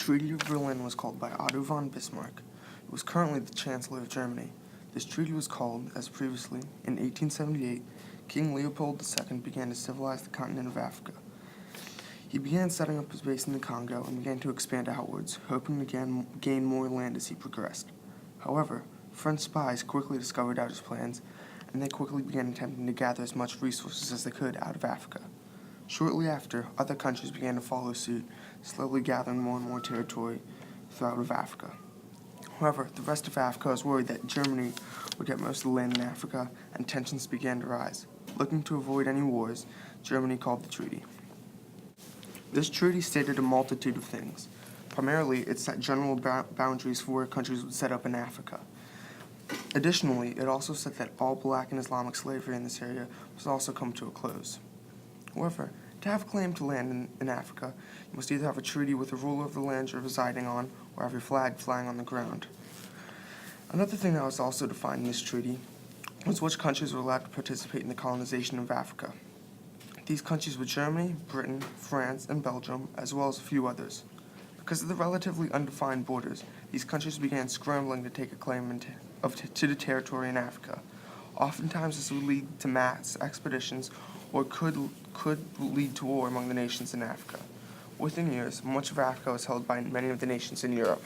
Treaty of Berlin was called by Otto von Bismarck, who was currently the Chancellor of Germany. This treaty was called, as previously, in 1878, King Leopold II began to civilize the continent of Africa. He began setting up his base in the Congo and began to expand outwards, hoping to gain more land as he progressed. However, French spies quickly discovered out his plans, and they quickly began attempting to gather as much resources as they could out of Africa. Shortly after, other countries began to follow suit, slowly gathering more and more territory throughout of Africa. However, the rest of Africa was worried that Germany would get most of the land in Africa, and tensions began to rise. Looking to avoid any wars, Germany called the treaty. This treaty stated a multitude of things. Primarily, it set general boundaries for where countries would set up in Africa. Additionally, it also said that all black and Islamic slavery in this area must also come to a close. However, to have claim to land in Africa, you must either have a treaty with the ruler of the land you're residing on, or have your flag flying on the ground. Another thing that was also defined in this treaty was which countries were allowed to participate in the colonization of Africa. These countries were Germany, Britain, France, and Belgium, as well as a few others. Because of the relatively undefined borders, these countries began scrambling to take a claim to the territory in Africa. Oftentimes this would lead to mass expeditions or could lead to war among the nations in Africa. Within years, much of Africa was held by many of the nations in Europe.